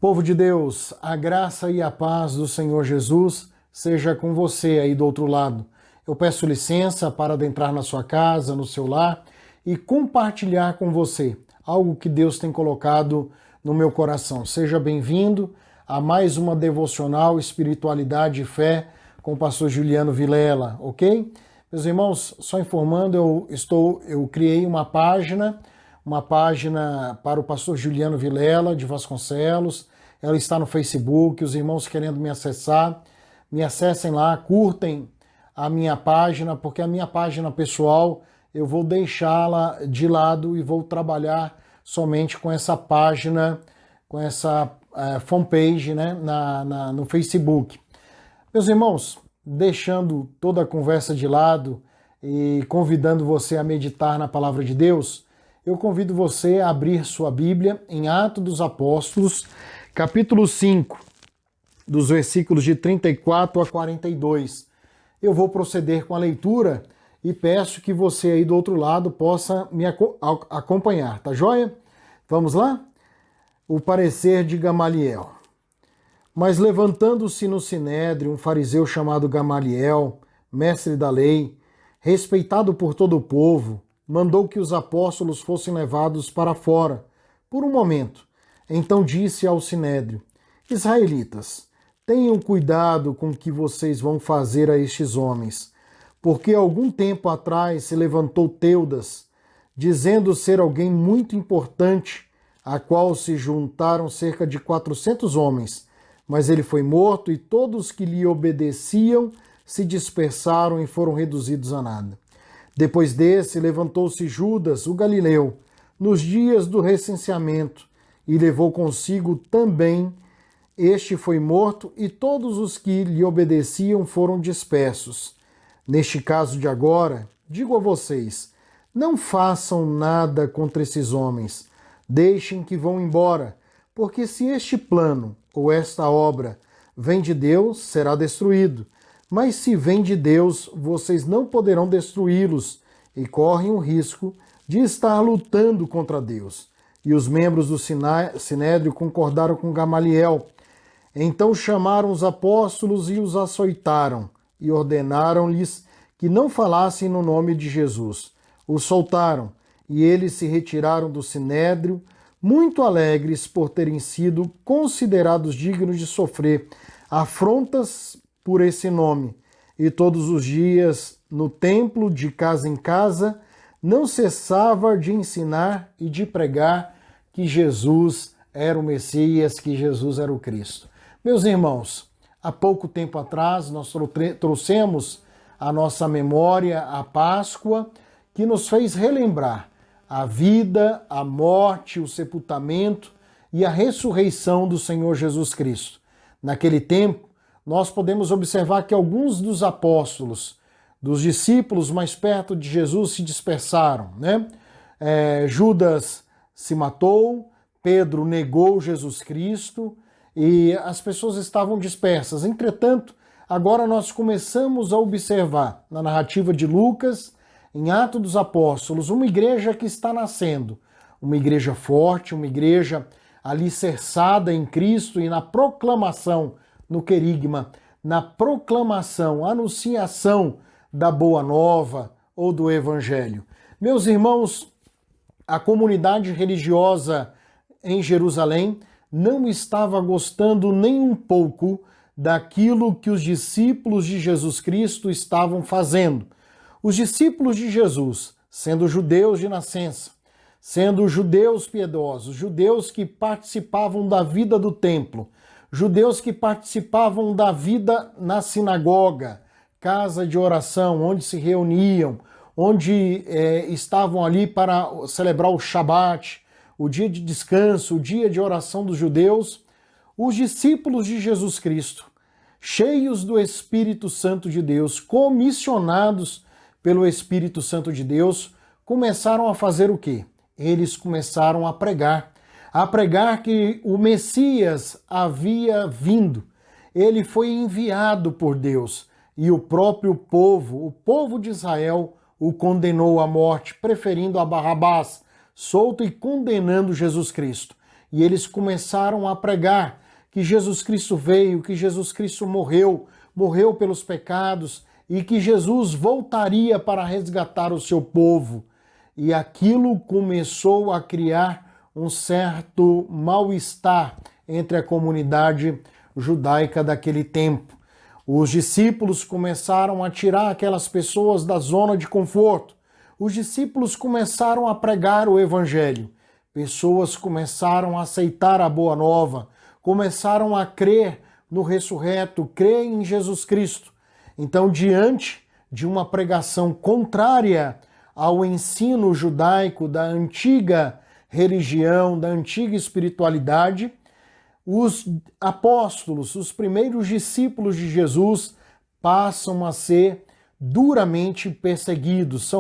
Povo de Deus, a graça e a paz do Senhor Jesus seja com você aí do outro lado. Eu peço licença para adentrar na sua casa, no seu lar e compartilhar com você algo que Deus tem colocado no meu coração. Seja bem-vindo a mais uma devocional Espiritualidade e Fé com o pastor Juliano Vilela, ok? Meus irmãos, só informando, eu criei uma página para o pastor Juliano Vilela de Vasconcelos. Ela está no Facebook. Os irmãos querendo me acessar, me acessem lá, curtem a minha página, porque a minha página pessoal eu vou deixá-la de lado e vou trabalhar somente com essa página, com essa fanpage, né, no Facebook. Meus irmãos, deixando toda a conversa de lado e convidando você a meditar na palavra de Deus, eu convido você a abrir sua Bíblia em Atos dos Apóstolos, capítulo 5, dos versículos de 34 a 42. Eu vou proceder com a leitura e peço que você aí do outro lado possa me acompanhar, tá joia? Vamos lá? O parecer de Gamaliel. Mas levantando-se no sinédrio um fariseu chamado Gamaliel, mestre da lei, respeitado por todo o povo, mandou que os apóstolos fossem levados para fora, por um momento. Então disse ao sinédrio: Israelitas, tenham cuidado com o que vocês vão fazer a estes homens, porque algum tempo atrás se levantou Teudas, dizendo ser alguém muito importante, a qual se juntaram cerca de 400 homens, mas ele foi morto e todos que lhe obedeciam se dispersaram e foram reduzidos a nada. Depois desse, levantou-se Judas, o Galileu, nos dias do recenseamento, e levou consigo também. Este foi morto, e todos os que lhe obedeciam foram dispersos. Neste caso de agora, digo a vocês, não façam nada contra esses homens. Deixem que vão embora, porque se este plano ou esta obra vem de Deus, será destruído. Mas se vem de Deus, vocês não poderão destruí-los e correm o risco de estar lutando contra Deus. E os membros do Sinédrio concordaram com Gamaliel. Então chamaram os apóstolos e os açoitaram, e ordenaram-lhes que não falassem no nome de Jesus. Os soltaram, e eles se retiraram do Sinédrio, muito alegres por terem sido considerados dignos de sofrer afrontas por esse nome, e todos os dias, no templo, de casa em casa, não cessava de ensinar e de pregar que Jesus era o Messias, que Jesus era o Cristo. Meus irmãos, há pouco tempo atrás nós trouxemos à nossa memória a Páscoa, que nos fez relembrar a vida, a morte, o sepultamento e a ressurreição do Senhor Jesus Cristo. Naquele tempo, nós podemos observar que alguns dos apóstolos, dos discípulos mais perto de Jesus, se dispersaram, né? Judas se matou, Pedro negou Jesus Cristo e as pessoas estavam dispersas. Entretanto, agora nós começamos a observar na narrativa de Lucas, em Atos dos Apóstolos, uma igreja que está nascendo, uma igreja forte, uma igreja alicerçada em Cristo e na proclamação, no querigma, na proclamação, anunciação da Boa Nova ou do Evangelho. Meus irmãos, a comunidade religiosa em Jerusalém não estava gostando nem um pouco daquilo que os discípulos de Jesus Cristo estavam fazendo. Os discípulos de Jesus, sendo judeus de nascença, sendo judeus piedosos, judeus que participavam da vida do templo, judeus que participavam da vida na sinagoga, casa de oração, onde se reuniam, onde estavam ali para celebrar o Shabat, o dia de descanso, o dia de oração dos judeus, os discípulos de Jesus Cristo, cheios do Espírito Santo de Deus, comissionados pelo Espírito Santo de Deus, começaram a fazer o quê? Eles começaram a pregar que o Messias havia vindo. Ele foi enviado por Deus e o próprio povo, o povo de Israel, o condenou à morte, preferindo a Barrabás solto e condenando Jesus Cristo. e eles começaram a pregar que Jesus Cristo veio, que Jesus Cristo morreu pelos pecados e que Jesus voltaria para resgatar o seu povo. E aquilo começou a criar um certo mal-estar entre a comunidade judaica daquele tempo. Os discípulos começaram a tirar aquelas pessoas da zona de conforto. Os discípulos começaram a pregar o evangelho. Pessoas começaram a aceitar a boa nova, começaram a crer no ressurreto, crer em Jesus Cristo. Então, diante de uma pregação contrária ao ensino judaico da antiga religião, da antiga espiritualidade, os apóstolos, os primeiros discípulos de Jesus, passam a ser duramente perseguidos,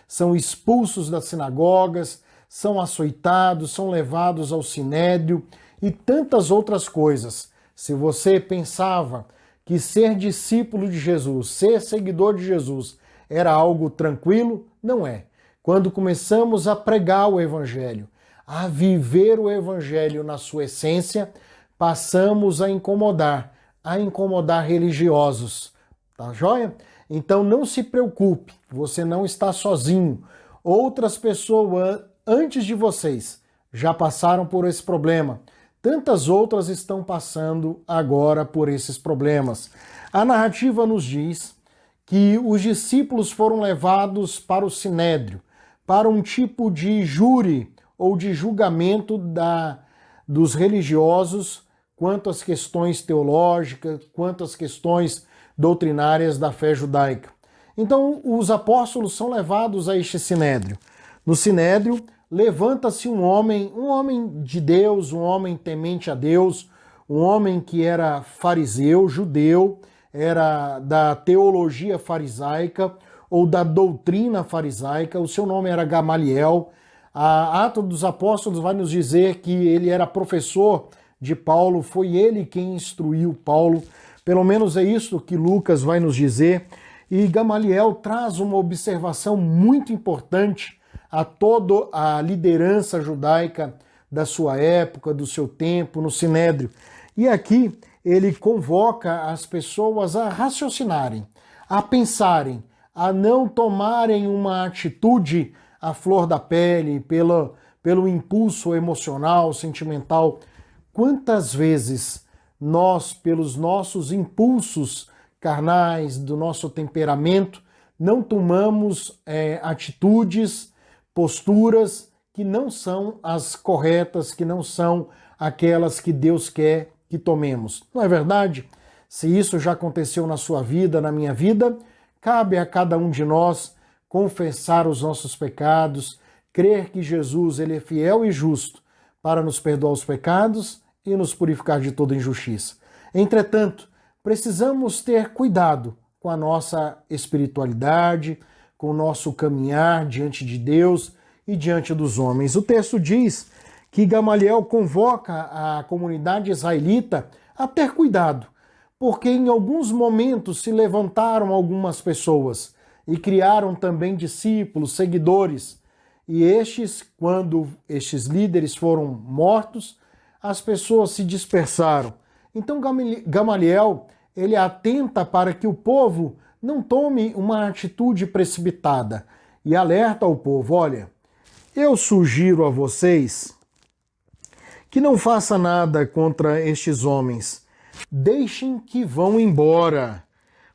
são expulsos das sinagogas, são açoitados, são levados ao sinédrio e tantas outras coisas. Se você pensava que ser discípulo de Jesus, ser seguidor de Jesus, era algo tranquilo, não é. Quando começamos a pregar o Evangelho, a viver o Evangelho na sua essência, passamos a incomodar religiosos. Tá joia? Então não se preocupe, você não está sozinho. Outras pessoas antes de vocês já passaram por esse problema. Tantas outras estão passando agora por esses problemas. A narrativa nos diz que os discípulos foram levados para o sinédrio, para um tipo de júri ou de julgamento dos religiosos quanto às questões teológicas, quanto às questões doutrinárias da fé judaica. Então, os apóstolos são levados a este sinédrio. No sinédrio, levanta-se um homem de Deus, um homem temente a Deus, um homem que era fariseu, judeu, era da teologia farisaica ou da doutrina farisaica. O seu nome era Gamaliel. A Atos dos Apóstolos vai nos dizer que ele era professor de Paulo, foi ele quem instruiu Paulo. Pelo menos é isso que Lucas vai nos dizer. E Gamaliel traz uma observação muito importante a toda a liderança judaica da sua época, do seu tempo, no Sinédrio. E aqui ele convoca as pessoas a raciocinarem, a pensarem, a não tomarem uma atitude à flor da pele, pelo impulso emocional, sentimental. Quantas vezes nós, pelos nossos impulsos carnais, do nosso temperamento, não tomamos atitudes, posturas que não são as corretas, que não são aquelas que Deus quer que tomemos. Não é verdade? Se isso já aconteceu na sua vida, na minha vida, cabe a cada um de nós confessar os nossos pecados, crer que Jesus ele é fiel e justo para nos perdoar os pecados e nos purificar de toda injustiça. Entretanto, precisamos ter cuidado com a nossa espiritualidade, com o nosso caminhar diante de Deus e diante dos homens. O texto diz que Gamaliel convoca a comunidade israelita a ter cuidado, porque em alguns momentos se levantaram algumas pessoas e criaram também discípulos, seguidores. E quando estes líderes foram mortos, as pessoas se dispersaram. Então Gamaliel, ele atenta para que o povo não tome uma atitude precipitada e alerta ao povo: olha, eu sugiro a vocês que não faça nada contra estes homens. Deixem que vão embora,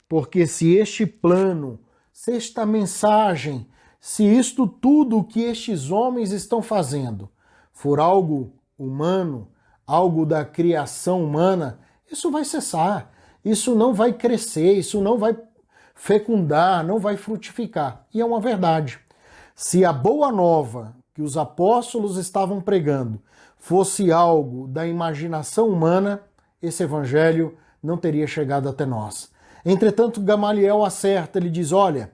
porque se este plano, se esta mensagem, se isto tudo que estes homens estão fazendo for algo humano, algo da criação humana, isso vai cessar, isso não vai crescer, isso não vai fecundar, não vai frutificar. E é uma verdade. Se a boa nova que os apóstolos estavam pregando fosse algo da imaginação humana, esse evangelho não teria chegado até nós. Entretanto, Gamaliel acerta, ele diz: olha,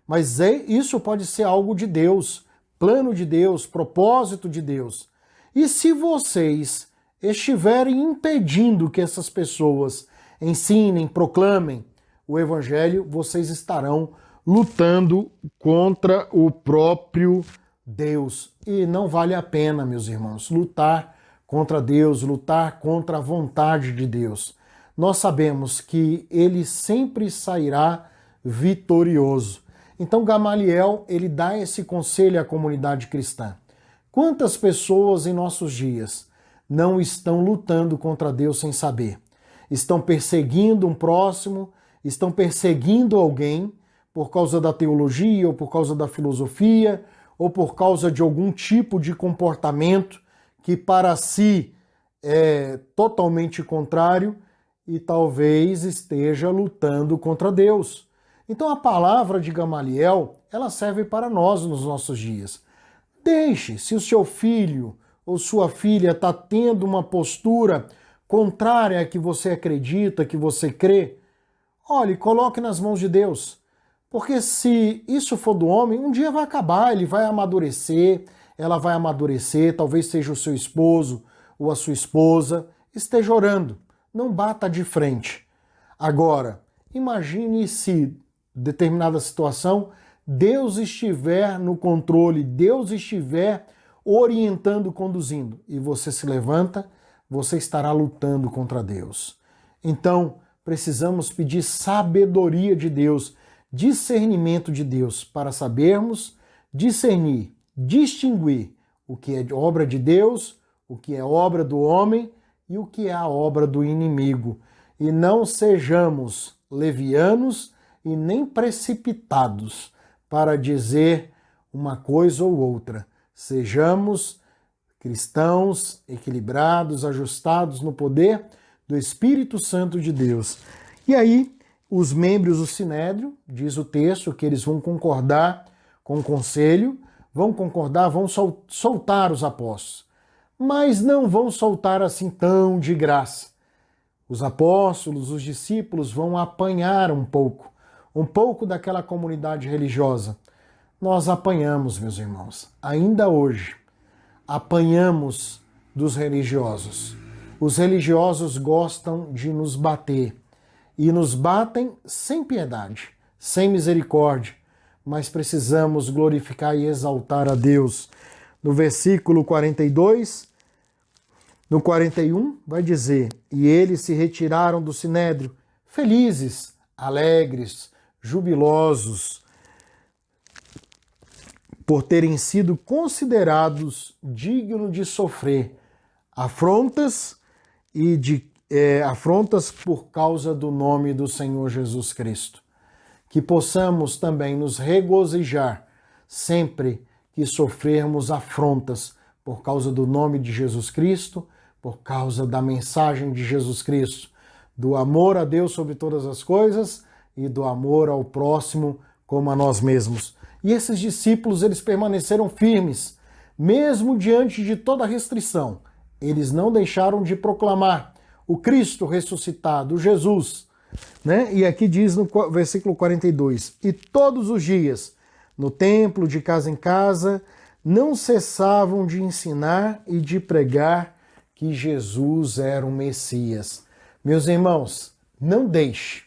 mas isso pode ser algo de Deus, plano de Deus, propósito de Deus. E se vocês estiverem impedindo que essas pessoas ensinem, proclamem o evangelho, vocês estarão lutando contra o próprio Deus. E não vale a pena, meus irmãos, lutar contra Deus, lutar contra a vontade de Deus. Nós sabemos que ele sempre sairá vitorioso. Então Gamaliel, ele dá esse conselho à comunidade cristã. Quantas pessoas em nossos dias não estão lutando contra Deus sem saber? Estão perseguindo um próximo, estão perseguindo alguém por causa da teologia, ou por causa da filosofia, ou por causa de algum tipo de comportamento que para si é totalmente contrário e talvez esteja lutando contra Deus. Então a palavra de Gamaliel, ela serve para nós nos nossos dias. Deixe, se o seu filho ou sua filha está tendo uma postura contrária à que você acredita, que você crê, olhe, coloque nas mãos de Deus. Porque se isso for do homem, um dia vai acabar, ele vai amadurecer, ela vai amadurecer, talvez seja o seu esposo ou a sua esposa, esteja orando, não bata de frente. Agora, imagine se determinada situação, Deus estiver no controle, Deus estiver orientando, conduzindo, e você se levanta, você estará lutando contra Deus. Então, precisamos pedir sabedoria de Deus, discernimento de Deus, para sabermos discernir, distinguir o que é obra de Deus, o que é obra do homem e o que é a obra do inimigo. E não sejamos levianos e nem precipitados para dizer uma coisa ou outra. Sejamos cristãos equilibrados, ajustados no poder do Espírito Santo de Deus. E aí, os membros do Sinédrio, diz o texto, que eles vão concordar com o conselho, vão concordar, vão soltar os apóstolos. Mas não vão soltar assim tão de graça. Os apóstolos, os discípulos vão apanhar um pouco daquela comunidade religiosa. Nós apanhamos, meus irmãos, ainda hoje, apanhamos dos religiosos. Os religiosos gostam de nos bater e nos batem sem piedade, sem misericórdia, mas precisamos glorificar e exaltar a Deus. No versículo 42, no 41, vai dizer: e eles se retiraram do sinédrio, felizes, alegres, jubilosos, por terem sido considerados dignos de sofrer afrontas e afrontas por causa do nome do Senhor Jesus Cristo. Que possamos também nos regozijar sempre que sofrermos afrontas por causa do nome de Jesus Cristo, por causa da mensagem de Jesus Cristo, do amor a Deus sobre todas as coisas e do amor ao próximo como a nós mesmos. E esses discípulos, eles permaneceram firmes, mesmo diante de toda a restrição. Eles não deixaram de proclamar o Cristo ressuscitado, Jesus, né? E aqui diz no versículo 42, e todos os dias, no templo, de casa em casa, não cessavam de ensinar e de pregar que Jesus era o Messias. Meus irmãos, não deixe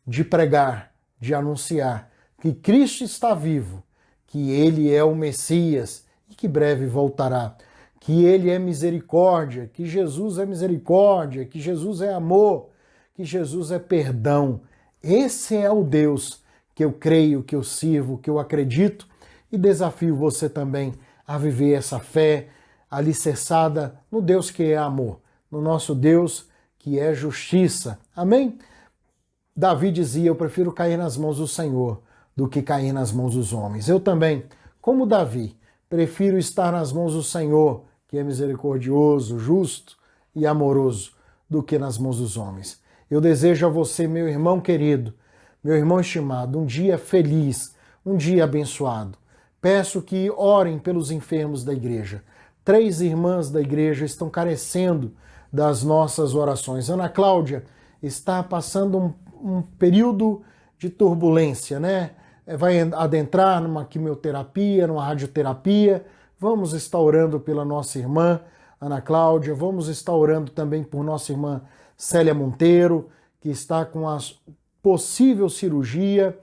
de pregar, de anunciar que Cristo está vivo, que Ele é o Messias e que breve voltará, que Ele é misericórdia, que Jesus é misericórdia, que Jesus é amor, que Jesus é perdão. Esse é o Deus que eu creio, que eu sirvo, que eu acredito, e desafio você também a viver essa fé alicerçada no Deus que é amor, no nosso Deus que é justiça. Amém? Davi dizia: eu prefiro cair nas mãos do Senhor do que cair nas mãos dos homens. Eu também, como Davi, prefiro estar nas mãos do Senhor, que é misericordioso, justo e amoroso, do que nas mãos dos homens. Eu desejo a você, meu irmão querido, meu irmão estimado, um dia feliz, um dia abençoado. Peço que orem pelos enfermos da igreja. 3 irmãs da igreja estão carecendo das nossas orações. Ana Cláudia está passando um período de turbulência, né? Vai adentrar numa quimioterapia, numa radioterapia. Vamos estar orando pela nossa irmã Ana Cláudia, vamos estar orando também por nossa irmã Célia Monteiro, que está com a possível cirurgia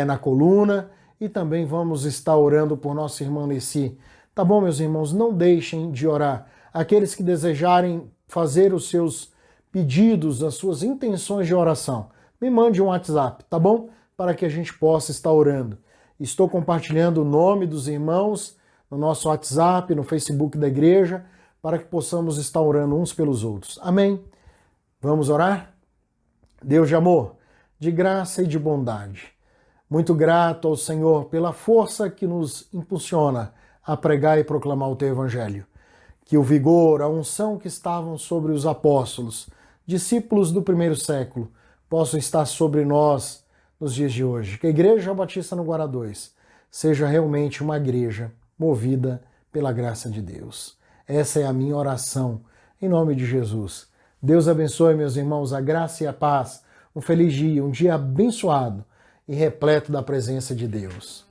na coluna, e também vamos estar orando por nossa irmã Nessi. Tá bom, meus irmãos? Não deixem de orar. Aqueles que desejarem fazer os seus pedidos, as suas intenções de oração, me mande um WhatsApp, tá bom? Para que a gente possa estar orando. Estou compartilhando o nome dos irmãos no nosso WhatsApp, no Facebook da igreja, para que possamos estar orando uns pelos outros. Amém? Vamos orar? Deus de amor, de graça e de bondade, muito grato ao Senhor pela força que nos impulsiona a pregar e proclamar o Teu Evangelho. Que o vigor, a unção que estavam sobre os apóstolos, discípulos do primeiro século, possam estar sobre nós nos dias de hoje. Que a Igreja Batista no Guará 2 seja realmente uma igreja movida pela graça de Deus. Essa é a minha oração, em nome de Jesus. Deus abençoe, meus irmãos, a graça e a paz. Um feliz dia, um dia abençoado e repleto da presença de Deus.